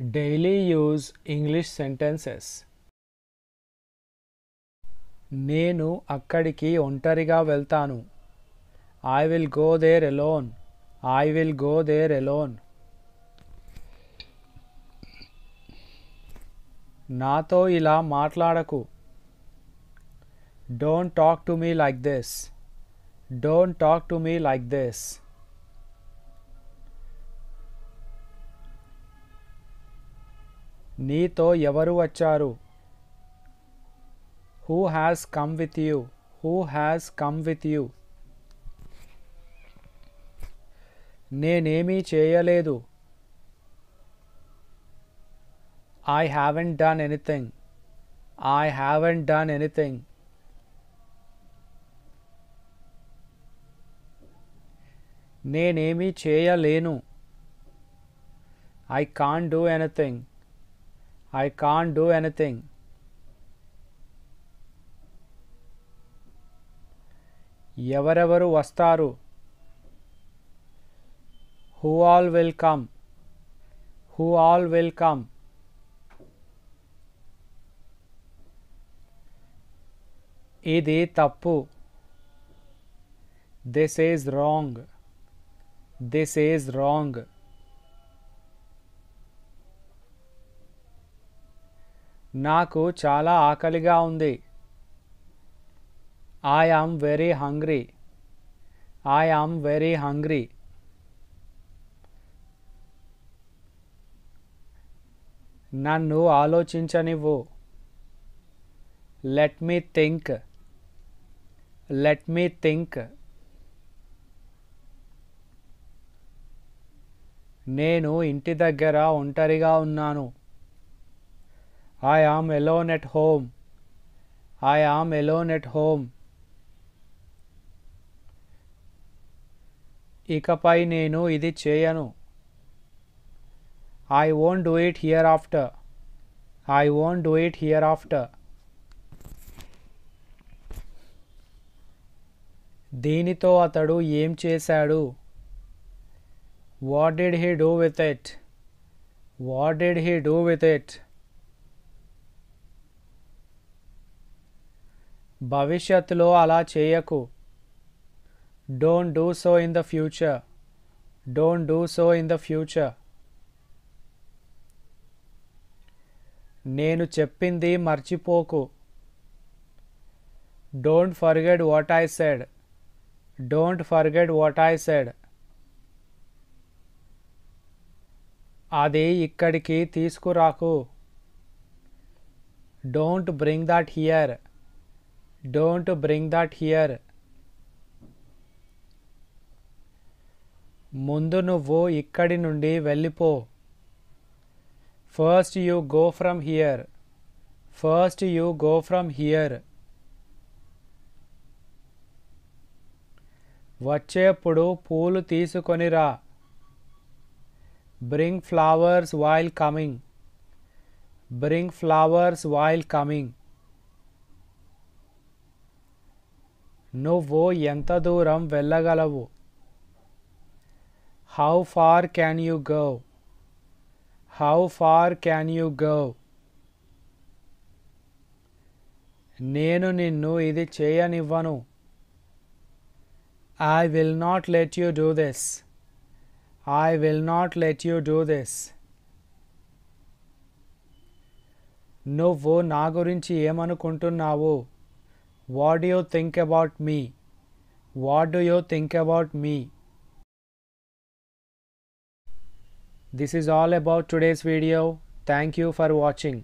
Daily use English sentences. నేను అక్కడికి ఒంటరిగా వెళ్తాను. I will go there alone. I will go there alone. నాతో ఇలా మాట్లాడకు. Don't talk to me like this. Don't talk to me like this. నీతో ఎవరు వచ్చారు? Who has come with you? Who has come with you? నేనేమీ చేయలేదు. I haven't done anything. I haven't done anything. నేనేమీ చేయలేను. I can't do anything. I can't do anything. ఎవరెవరు వస్తారు? Who all will come? Who all will come? ఇది తప్పు. This is wrong. This is wrong. నాకు చాలా ఆకలిగా ఉంది. I am very hungry. I am very hungry. నన్ను ఆలోచించనివ్వు. Let me think. Let me think. నేను ఇంటి దగ్గర ఒంటరిగా ఉన్నాను. I am alone at home. I am alone at home. ఇకపై నేను ఇది చేయను. I won't do it hereafter. I won't do it hereafter. దీనితో అతడు ఏం చేశాడు? What did he do with it? What did he do with it? భవిష్యత్తులో అలా చేయకు. Don't do so in the future. Don't do so in the future. నేను చెప్పింది మర్చిపోకు. Don't forget what I said. Don't forget what I said. అది ఇక్కడికి తీసుకురాకు. Don't bring that here. Don't bring that here. ముందు నువ్వు ఇక్కడి నుండి వెళ్ళిపో. First you go from here. First you go from here. వచ్చేప్పుడు పూలు తీసుకొనిరా. Bring flowers while coming. Bring flowers while coming. నువ్వు ఎంత దూరం వెళ్ళగలవు? How far can you go? How far can you go? నేను నిన్ను ఇది చేయనివ్వను. I will not let you do this. I will not let you do this. నువ్వు నా గురించి ఏమనుకుంటున్నావు? What do you think about me? What do you think about me? This is all about today's video. Thank you for watching.